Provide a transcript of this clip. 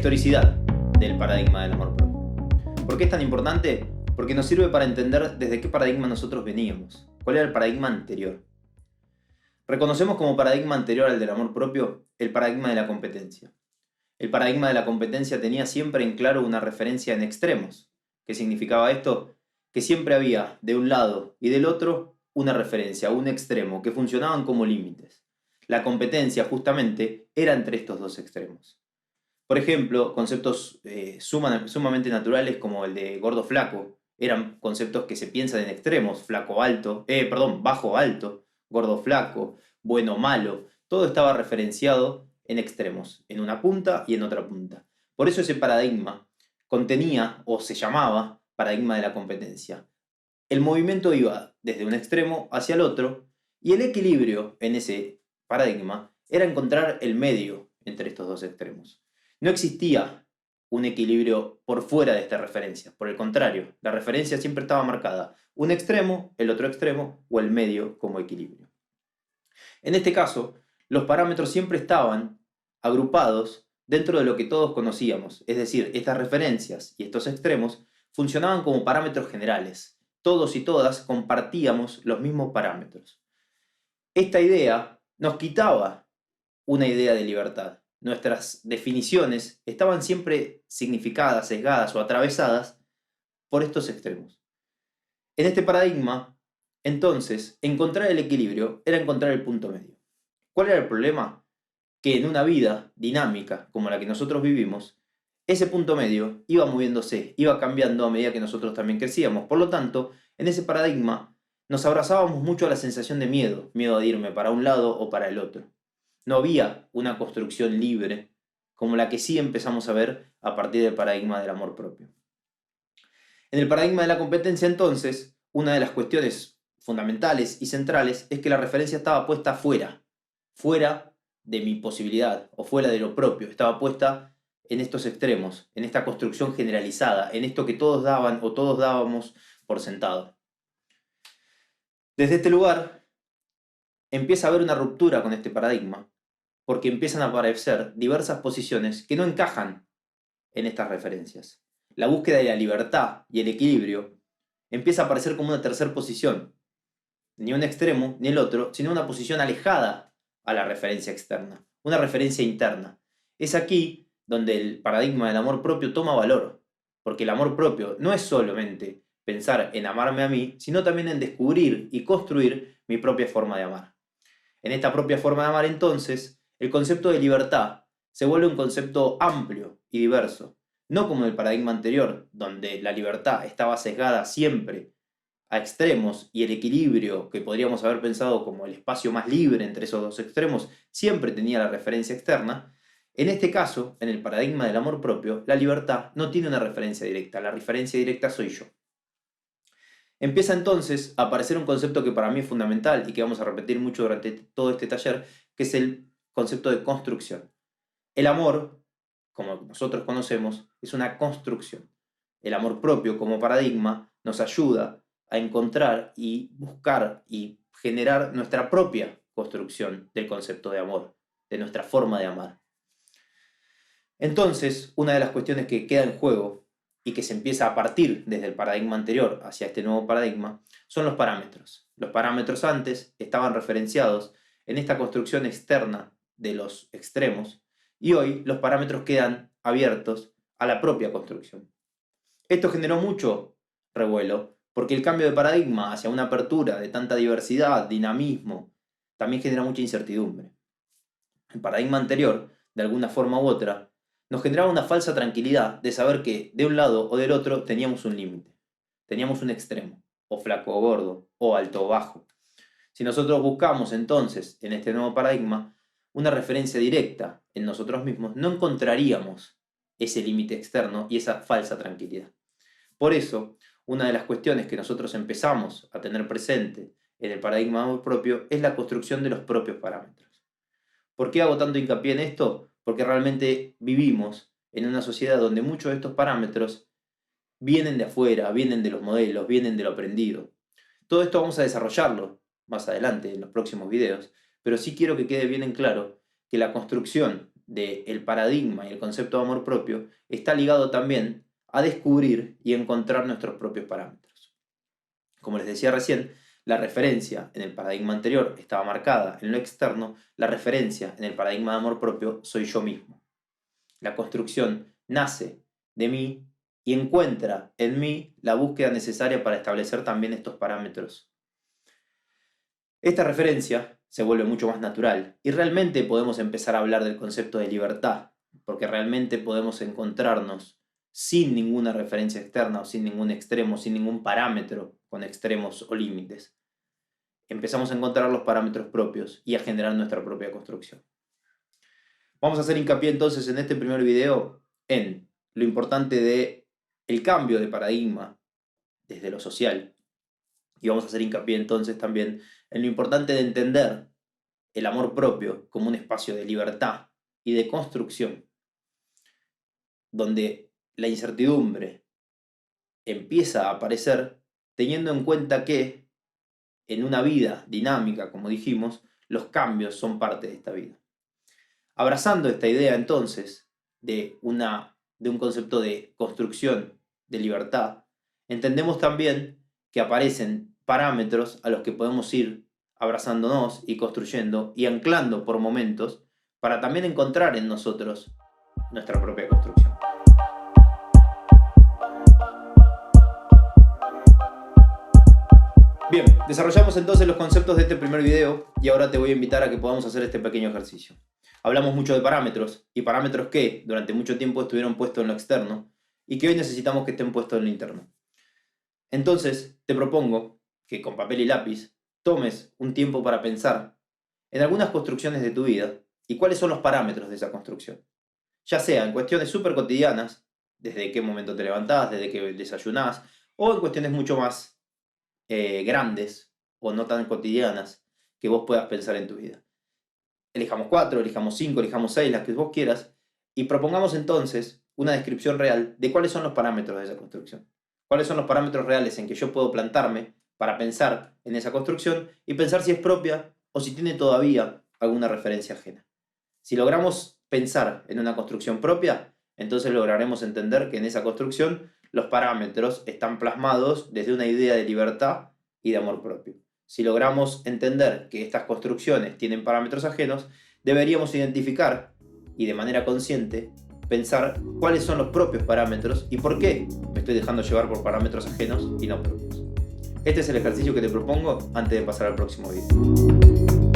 historicidad del paradigma del amor propio. ¿Por qué es tan importante? Porque nos sirve para entender desde qué paradigma nosotros veníamos, cuál era el paradigma anterior. Reconocemos como paradigma anterior al del amor propio el paradigma de la competencia. El paradigma de la competencia tenía siempre en claro una referencia en extremos. ¿Qué significaba esto? Que siempre había, de un lado y del otro, una referencia, un extremo, que funcionaban como límites. La competencia, justamente, era entre estos dos extremos. Por ejemplo, conceptos sumamente naturales como el de gordo-flaco, eran conceptos que se piensan en extremos, bajo-alto, gordo-flaco, bueno-malo, todo estaba referenciado en extremos, en una punta y en otra punta. Por eso ese paradigma contenía o se llamaba paradigma de la competencia. El movimiento iba desde un extremo hacia el otro y el equilibrio en ese paradigma era encontrar el medio entre estos dos extremos. No existía un equilibrio por fuera de esta referencia, por el contrario, la referencia siempre estaba marcada, un extremo, el otro extremo o el medio como equilibrio. En este caso, los parámetros siempre estaban agrupados dentro de lo que todos conocíamos, es decir, estas referencias y estos extremos funcionaban como parámetros generales. Todos y todas compartíamos los mismos parámetros. Esta idea nos quitaba una idea de libertad. Nuestras definiciones estaban siempre significadas, sesgadas o atravesadas por estos extremos. En este paradigma, entonces, encontrar el equilibrio era encontrar el punto medio. ¿Cuál era el problema? Que en una vida dinámica como la que nosotros vivimos, ese punto medio iba moviéndose, iba cambiando a medida que nosotros también crecíamos. Por lo tanto, en ese paradigma nos abrazábamos mucho a la sensación de miedo, miedo a irme para un lado o para el otro. No había una construcción libre como la que sí empezamos a ver a partir del paradigma del amor propio. En el paradigma de la competencia, entonces, una de las cuestiones fundamentales y centrales es que la referencia estaba puesta fuera de mi posibilidad o fuera de lo propio, estaba puesta en estos extremos, en esta construcción generalizada, en esto que todos daban o todos dábamos por sentado. Desde este lugar empieza a haber una ruptura con este paradigma, porque empiezan a aparecer diversas posiciones que no encajan en estas referencias. La búsqueda de la libertad y el equilibrio empieza a aparecer como una tercera posición, ni un extremo ni el otro, sino una posición alejada a la referencia externa, una referencia interna. Es aquí donde el paradigma del amor propio toma valor, porque el amor propio no es solamente pensar en amarme a mí, sino también en descubrir y construir mi propia forma de amar. En esta propia forma de amar, entonces, el concepto de libertad se vuelve un concepto amplio y diverso, no como en el paradigma anterior, donde la libertad estaba sesgada siempre a extremos y el equilibrio que podríamos haber pensado como el espacio más libre entre esos dos extremos siempre tenía la referencia externa. En este caso, en el paradigma del amor propio, la libertad no tiene una referencia directa, la referencia directa soy yo. Empieza entonces a aparecer un concepto que para mí es fundamental y que vamos a repetir mucho durante todo este taller, que es el concepto de construcción. El amor, como nosotros conocemos, es una construcción. El amor propio como paradigma nos ayuda a encontrar y buscar y generar nuestra propia construcción del concepto de amor, de nuestra forma de amar. Entonces, una de las cuestiones que queda en juego y que se empieza a partir desde el paradigma anterior hacia este nuevo paradigma son los parámetros. Los parámetros antes estaban referenciados en esta construcción externa de los extremos y hoy los parámetros quedan abiertos a la propia construcción. Esto generó mucho revuelo porque el cambio de paradigma hacia una apertura de tanta diversidad, dinamismo, también genera mucha incertidumbre. El paradigma anterior, de alguna forma u otra, nos generaba una falsa tranquilidad de saber que de un lado o del otro teníamos un límite, teníamos un extremo, o flaco o gordo, o alto o bajo. Si nosotros buscamos entonces en este nuevo paradigma una referencia directa en nosotros mismos, no encontraríamos ese límite externo y esa falsa tranquilidad. Por eso, una de las cuestiones que nosotros empezamos a tener presente en el paradigma de amor propio es la construcción de los propios parámetros. ¿Por qué hago tanto hincapié en esto? Porque realmente vivimos en una sociedad donde muchos de estos parámetros vienen de afuera, vienen de los modelos, vienen de lo aprendido. Todo esto vamos a desarrollarlo más adelante en los próximos videos, pero sí quiero que quede bien en claro que la construcción del paradigma y el concepto de amor propio está ligado también a descubrir y encontrar nuestros propios parámetros. Como les decía recién, la referencia en el paradigma anterior estaba marcada en lo externo, la referencia en el paradigma de amor propio soy yo mismo. La construcción nace de mí y encuentra en mí la búsqueda necesaria para establecer también estos parámetros. Esta referencia se vuelve mucho más natural y realmente podemos empezar a hablar del concepto de libertad, porque realmente podemos encontrarnos sin ninguna referencia externa o sin ningún extremo, sin ningún parámetro con extremos o límites. Empezamos a encontrar los parámetros propios y a generar nuestra propia construcción. Vamos a hacer hincapié entonces en este primer video en lo importante del cambio de paradigma desde lo social. Y vamos a hacer hincapié entonces también en lo importante de entender el amor propio como un espacio de libertad y de construcción, donde la incertidumbre empieza a aparecer teniendo en cuenta que en una vida dinámica, como dijimos, los cambios son parte de esta vida. Abrazando esta idea entonces de un concepto de construcción de libertad, entendemos también que aparecen parámetros a los que podemos ir abrazándonos y construyendo y anclando por momentos para también encontrar en nosotros nuestra propia construcción. Bien, desarrollamos entonces los conceptos de este primer video y ahora te voy a invitar a que podamos hacer este pequeño ejercicio. Hablamos mucho de parámetros y parámetros que durante mucho tiempo estuvieron puestos en lo externo y que hoy necesitamos que estén puestos en lo interno. Entonces te propongo que con papel y lápiz tomes un tiempo para pensar en algunas construcciones de tu vida y cuáles son los parámetros de esa construcción. Ya sea en cuestiones súper cotidianas, desde qué momento te levantás, desde que desayunás, o en cuestiones mucho más grandes o no tan cotidianas que vos puedas pensar en tu vida. Elijamos 4, elijamos 5, elijamos 6, las que vos quieras, y propongamos entonces una descripción real de cuáles son los parámetros de esa construcción. Cuáles son los parámetros reales en que yo puedo plantarme para pensar en esa construcción y pensar si es propia o si tiene todavía alguna referencia ajena. Si logramos pensar en una construcción propia, entonces lograremos entender que en esa construcción los parámetros están plasmados desde una idea de libertad y de amor propio. Si logramos entender que estas construcciones tienen parámetros ajenos, deberíamos identificar y de manera consciente pensar cuáles son los propios parámetros y por qué me estoy dejando llevar por parámetros ajenos y no propios. Este es el ejercicio que te propongo antes de pasar al próximo video.